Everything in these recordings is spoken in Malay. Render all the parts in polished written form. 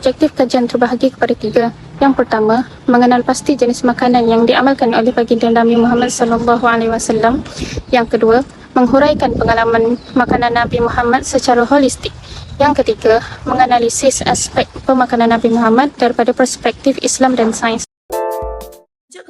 Objektif kajian terbahagi kepada 3. Yang pertama, mengenal pasti jenis makanan yang diamalkan oleh baginda Nabi Muhammad SAW. Yang kedua, menghuraikan pengalaman makanan Nabi Muhammad secara holistik. Yang ketiga, menganalisis aspek pemakanan Nabi Muhammad daripada perspektif Islam dan sains.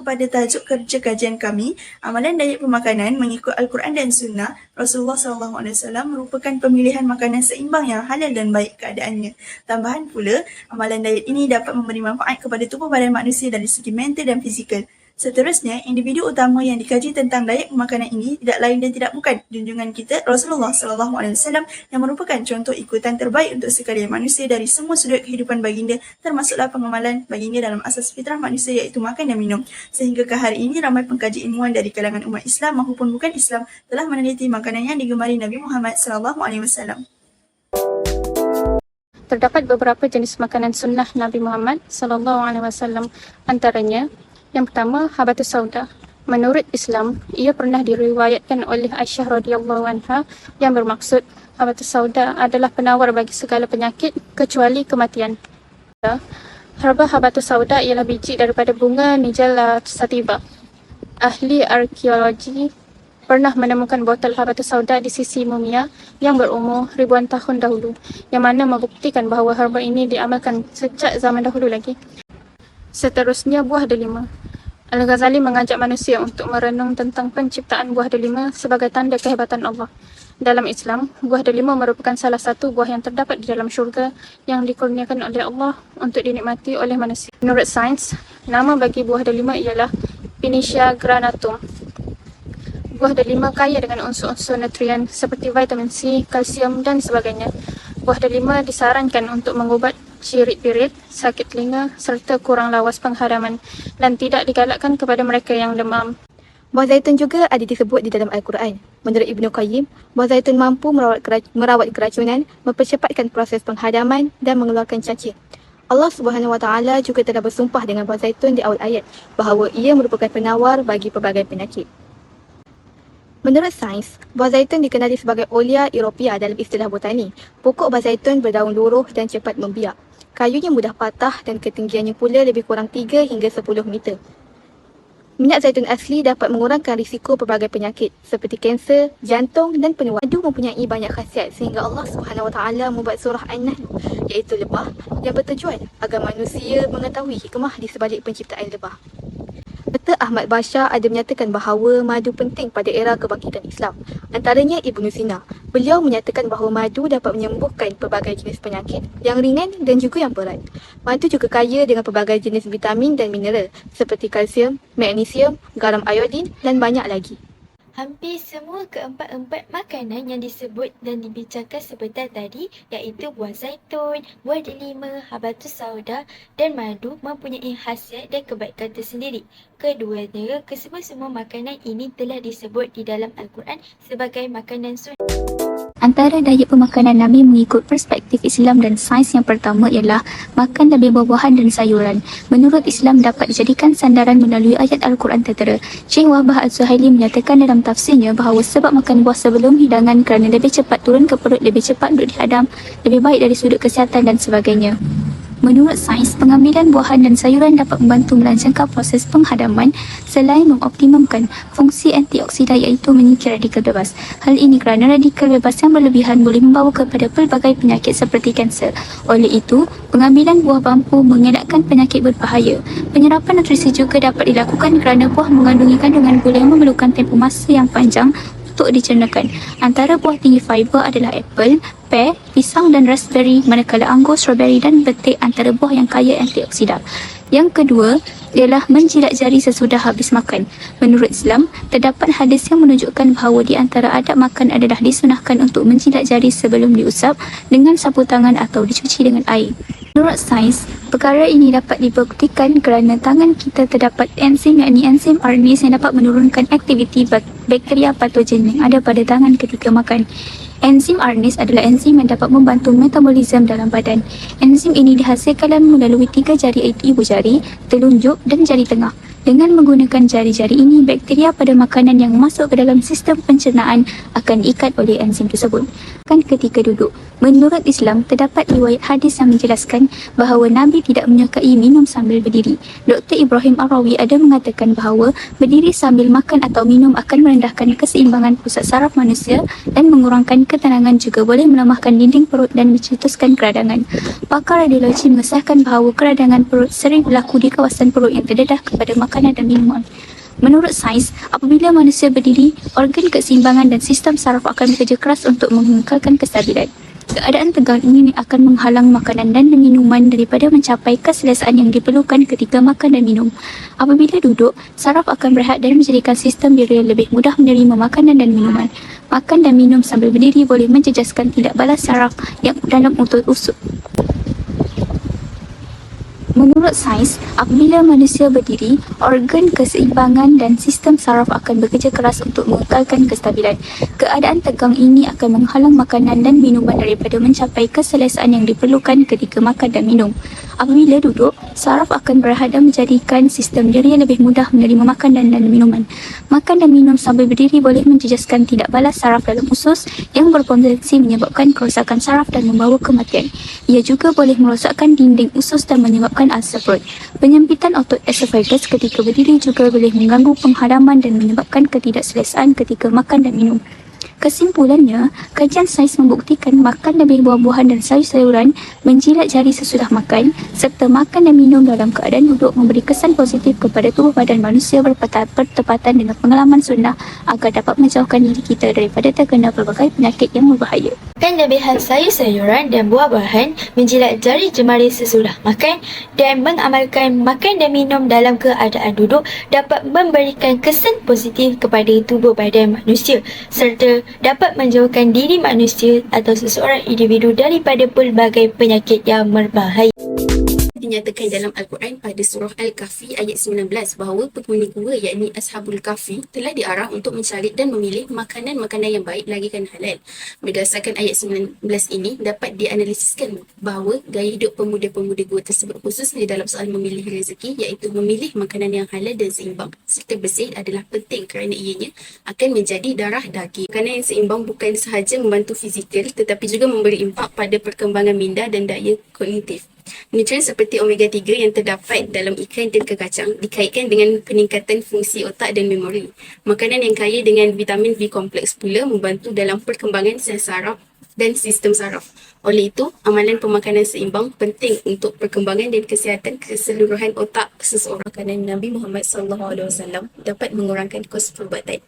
Kepada tajuk kerja kajian kami, amalan diet pemakanan mengikut Al-Quran dan Sunnah, Rasulullah SAW merupakan pemilihan makanan seimbang yang halal dan baik keadaannya. Tambahan pula, amalan diet ini dapat memberi manfaat kepada tubuh badan manusia dari segi mental dan fizikal. Seterusnya, individu utama yang dikaji tentang diet pemakanan ini tidak lain dan tidak bukan junjungan kita Rasulullah SAW yang merupakan contoh ikutan terbaik untuk sekalian manusia dari semua sudut kehidupan baginda, termasuklah pengamalan baginda dalam asas fitrah manusia iaitu makan dan minum. Sehingga ke hari ini ramai pengkaji ilmuwan dari kalangan umat Islam maupun bukan Islam telah meneliti makanan yang digemari Nabi Muhammad SAW. Terdapat beberapa jenis makanan sunnah Nabi Muhammad SAW. Antaranya, yang pertama, habatus sauda. Menurut Islam, ia pernah diriwayatkan oleh Aisyah radhiyallahu anha yang bermaksud habatus sauda adalah penawar bagi segala penyakit kecuali kematian. Herba habatus sauda ialah biji daripada bunga Nigella sativa. Ahli arkeologi pernah menemukan botol habatus sauda di sisi mumia yang berumur ribuan tahun dahulu, yang mana membuktikan bahawa herba ini diamalkan sejak zaman dahulu lagi. Seterusnya, buah delima. Al-Ghazali mengajak manusia untuk merenung tentang penciptaan buah delima sebagai tanda kehebatan Allah. Dalam Islam, buah delima merupakan salah satu buah yang terdapat di dalam syurga yang dikurniakan oleh Allah untuk dinikmati oleh manusia. Menurut sains, nama bagi buah delima ialah Pinnatia granatum. Buah delima kaya dengan unsur-unsur nutrien seperti vitamin C, kalsium dan sebagainya. Buah delima disarankan untuk mengubat cirit-birit, sakit telinga serta kurang lawas pengharaman dan tidak digalakkan kepada mereka yang demam. Buah zaitun juga ada disebut di dalam Al-Quran. Menurut Ibnu Qayyim, buah zaitun mampu merawat keracunan, mempercepatkan proses penghadaman dan mengeluarkan cacing. Allah Subhanahu Wa Taala juga telah bersumpah dengan buah zaitun di awal ayat bahawa ia merupakan penawar bagi pelbagai penyakit. Menurut sains, buah zaitun dikenali sebagai Olea Europea dalam istilah botani. Pokok buah zaitun berdaun luruh dan cepat membiak. Kayunya mudah patah dan ketinggiannya pula lebih kurang 3 hingga 10 meter. Minyak zaitun asli dapat mengurangkan risiko pelbagai penyakit seperti kanser, jantung dan penuaan. Madu mempunyai banyak khasiat sehingga Allah Subhanahu Wa Taala membuat surah An-Nahl iaitu lebah yang bertujuan agar manusia mengetahui hikmah di sebalik penciptaan lebah. Dr. Ahmad Bashar ada menyatakan bahawa madu penting pada era kebangkitan Islam. Antaranya Ibnu Sina. Beliau menyatakan bahawa madu dapat menyembuhkan pelbagai jenis penyakit yang ringan dan juga yang berat. Madu juga kaya dengan pelbagai jenis vitamin dan mineral seperti kalsium, magnesium, garam iodin dan banyak lagi. Hampir semua keempat-empat makanan yang disebut dan dibincangkan sebentar tadi iaitu buah zaitun, buah delima, habatus sauda dan madu mempunyai khasiat dan kebaikan tersendiri. Keduanya, kesemua makanan ini telah disebut di dalam Al-Quran sebagai makanan sunnah. Antara diet pemakanan Nabi mengikut perspektif Islam dan sains yang pertama ialah makan lebih buah-buahan dan sayuran. Menurut Islam dapat dijadikan sandaran melalui ayat Al-Quran tertera. Syekh Wahbah Al-Zuhaili menyatakan dalam tafsirnya bahawa sebab makan buah sebelum hidangan kerana lebih cepat turun ke perut, lebih cepat duduk dihadam, lebih baik dari sudut kesihatan dan sebagainya. Menurut sains, pengambilan buahan dan sayuran dapat membantu melancangkan proses penghadaman selain mengoptimumkan fungsi antioksidan iaitu menyingkir radikal bebas. Hal ini kerana radikal bebas yang berlebihan boleh membawa kepada pelbagai penyakit seperti kanser. Oleh itu, pengambilan buah mampu mengelakkan penyakit berbahaya. Penyerapan nutrisi juga dapat dilakukan kerana buah mengandungi kandungan gula yang memerlukan tempoh masa yang panjang untuk dicernakan. Antara buah tinggi fiber adalah apple, pear, pisang dan raspberry, manakala anggur, strawberry dan betik antara buah yang kaya antioksidan. Yang kedua ialah menjilat jari sesudah habis makan. Menurut Islam, terdapat hadis yang menunjukkan bahawa di antara adab makan adalah disunahkan untuk menjilat jari sebelum diusap dengan sapu tangan atau dicuci dengan air. Menurut sains, perkara ini dapat dibuktikan kerana tangan kita terdapat enzim yakni enzim RNase yang dapat menurunkan aktiviti bakteria patogen yang ada pada tangan ketika makan. Enzim RNase adalah enzim yang dapat membantu metabolisme dalam badan. Enzim ini dihasilkan melalui 3 jari iaitu ibu jari, telunjuk dan jari tengah. Dengan menggunakan jari-jari ini, bakteria pada makanan yang masuk ke dalam sistem pencernaan akan diikat oleh enzim tersebut. Ketika duduk, menurut Islam, terdapat riwayat hadis yang menjelaskan bahawa Nabi tidak menyukai minum sambil berdiri. Dr. Ibrahim Ar-Rawi ada mengatakan bahawa berdiri sambil makan atau minum akan merendahkan keseimbangan pusat saraf manusia dan mengurangkan ketenangan, juga boleh melemahkan dinding perut dan mencetuskan keradangan. Pakar radiologi mengesahkan bahawa keradangan perut sering berlaku di kawasan perut yang terdedah kepada makanan dan minuman. Menurut sains, apabila manusia berdiri, organ keseimbangan dan sistem saraf akan bekerja keras untuk mengekalkan kestabilan. Keadaan tegang ini akan menghalang makanan dan minuman daripada mencapai keselesaan yang diperlukan ketika makan dan minum. Apabila duduk, saraf akan berehat dan menjadikan sistem diri lebih mudah menerima makanan dan minuman. Makan dan minum sambil berdiri boleh menjejaskan tindak balas saraf yang dalam otot usuk. Menurut sains, apabila manusia berdiri, organ keseimbangan dan sistem saraf akan bekerja keras untuk mengekalkan kestabilan. Keadaan tegang ini akan menghalang makanan dan minuman daripada mencapai keselesaan yang diperlukan ketika makan dan minum. Apabila duduk, saraf akan berehat dan menjadikan sistem diri lebih mudah menerima makanan dan minuman. Makan dan minum sambil berdiri boleh menjejaskan tindak balas saraf dalam usus yang berpotensi menyebabkan kerosakan saraf dan membawa kematian. Ia juga boleh merosakkan dinding usus dan menyebabkan ulcer perut. Penyempitan otot esophagus ketika berdiri juga boleh mengganggu penghadaman dan menyebabkan ketidakselesaan ketika makan dan minum. Kesimpulannya, kajian sains membuktikan makan lebih buah-buahan dan sayur-sayuran, menjilat jari sesudah makan, serta makan dan minum dalam keadaan duduk memberi kesan positif kepada tubuh badan manusia bertepatan dengan pengalaman sunnah agar dapat menjauhkan diri kita daripada terkena pelbagai penyakit yang berbahaya. Kelebihan sayur-sayuran dan buah-buahan, menjilat jari jemari sesudah makan dan mengamalkan makan dan minum dalam keadaan duduk dapat memberikan kesan positif kepada tubuh badan manusia serta dapat menjauhkan diri manusia atau seseorang individu daripada pelbagai penyakit yang berbahaya. Dinyatakan dalam Al-Quran pada surah Al-Kahfi ayat 19 bahawa penghuni gua yakni Ashabul Kahfi telah diarah untuk mencari dan memilih makanan-makanan yang baik lagikan halal. Berdasarkan ayat 19 ini dapat dianalisiskan bahawa gaya hidup pemuda-pemuda gua tersebut khususnya dalam soal memilih rezeki iaitu memilih makanan yang halal dan seimbang serta bersih adalah penting kerana ianya akan menjadi darah daging. Makanan yang seimbang bukan sahaja membantu fizikal tetapi juga memberi impak pada perkembangan minda dan daya kognitif. Nutrien seperti omega-3 yang terdapat dalam ikan dan kacang dikaitkan dengan peningkatan fungsi otak dan memori. Makanan yang kaya dengan vitamin B kompleks pula membantu dalam perkembangan sel saraf dan sistem saraf. Oleh itu, amalan pemakanan seimbang penting untuk perkembangan dan kesihatan keseluruhan otak seseorang. Makanan Nabi Muhammad SAW dapat mengurangkan kos perubatan.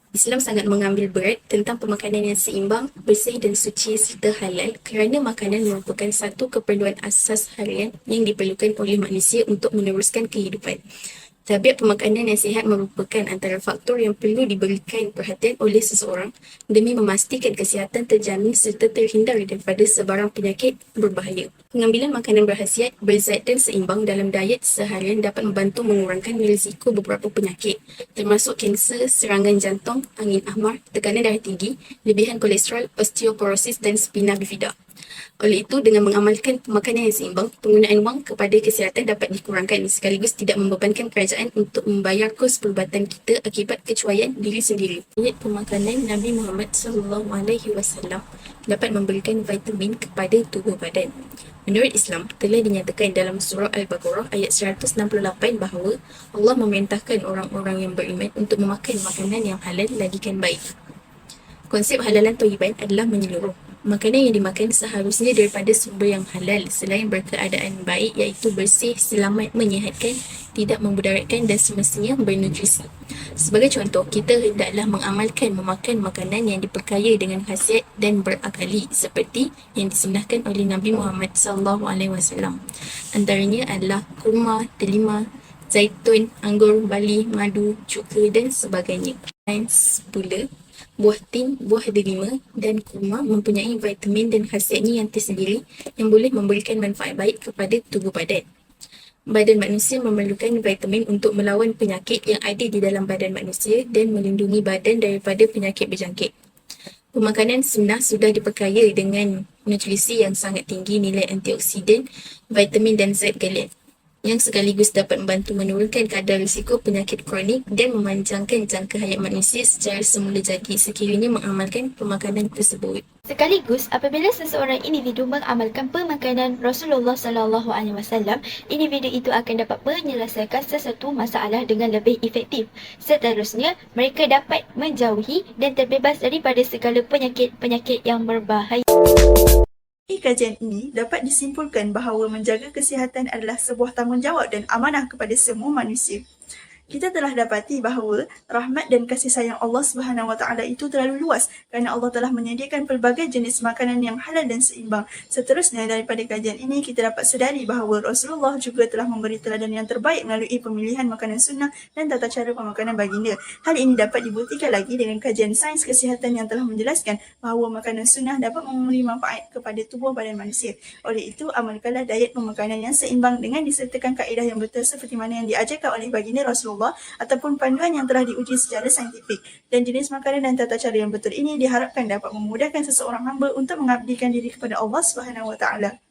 Islam sangat mengambil berat tentang pemakanan yang seimbang, bersih dan suci serta halal kerana makanan merupakan satu keperluan asas harian yang diperlukan oleh manusia untuk meneruskan kehidupan. Tabiat pemakanan yang sihat merupakan antara faktor yang perlu diberikan perhatian oleh seseorang demi memastikan kesihatan terjamin serta terhindar daripada sebarang penyakit berbahaya. Pengambilan makanan berkhasiat, berzat dan seimbang dalam diet seharian dapat membantu mengurangkan risiko beberapa penyakit termasuk kanser, serangan jantung, angin ahmar, tekanan darah tinggi, lebihan kolesterol, osteoporosis dan spina bifida. Oleh itu, dengan mengamalkan makanan yang seimbang, penggunaan wang kepada kesihatan dapat dikurangkan sekaligus tidak membebankan kerajaan untuk membayar kos perubatan kita akibat kecuaian diri sendiri. Diet pemakanan Nabi Muhammad SAW dapat memberikan vitamin kepada tubuh badan. Menurut Islam, telah dinyatakan dalam surah Al-Baqarah ayat 168 bahawa Allah memerintahkan orang-orang yang beriman untuk memakan makanan yang halal lagikan baik. Konsep halalan thayyiban adalah menyeluruh. Makanan yang dimakan seharusnya daripada sumber yang halal selain berkeadaan baik iaitu bersih, selamat, menyihatkan, tidak memudaratkan dan semestinya bernutrisi. Sebagai contoh, kita hendaklah mengamalkan memakan makanan yang diperkaya dengan khasiat dan berakali seperti yang disunahkan oleh Nabi Muhammad SAW. Antaranya adalah kurma, delima, zaitun, anggur, bali, madu, cuka dan sebagainya. Sains pula, buah tin, buah delima dan kurma mempunyai vitamin dan khasiatnya yang tersendiri yang boleh memberikan manfaat baik kepada tubuh badan. Badan manusia memerlukan vitamin untuk melawan penyakit yang ada di dalam badan manusia dan melindungi badan daripada penyakit berjangkit. Pemakanan sunnah sudah diperkaya dengan nutrisi yang sangat tinggi nilai antioksidan, vitamin dan zat galat. yang sekaligus dapat membantu menurunkan kadar risiko penyakit kronik dan memanjangkan jangka hayat manusia secara semula jadi sekiranya mengamalkan pemakanan tersebut. Sekaligus, apabila seseorang individu mengamalkan pemakanan Rasulullah SAW, individu itu akan dapat menyelesaikan sesuatu masalah dengan lebih efektif. Seterusnya, mereka dapat menjauhi dan terbebas daripada segala penyakit-penyakit yang berbahaya. Di kajian ini dapat disimpulkan bahawa menjaga kesihatan adalah sebuah tanggungjawab dan amanah kepada semua manusia. Kita telah dapati bahawa rahmat dan kasih sayang Allah SWT itu terlalu luas kerana Allah telah menyediakan pelbagai jenis makanan yang halal dan seimbang. Seterusnya, daripada kajian ini kita dapat sedari bahawa Rasulullah juga telah memberi teladan yang terbaik melalui pemilihan makanan sunnah dan tata cara pemakanan baginda. Hal ini dapat dibuktikan lagi dengan kajian sains kesihatan yang telah menjelaskan bahawa makanan sunnah dapat memberi manfaat kepada tubuh badan manusia. Oleh itu, amalkanlah diet pemakanan yang seimbang dengan disertakan kaedah yang betul seperti mana yang diajarkan oleh baginda Rasulullah ataupun panduan yang telah diuji secara saintifik. Dan jenis makanan dan tata cara yang betul ini diharapkan dapat memudahkan seseorang hamba untuk mengabdikan diri kepada Allah SWT.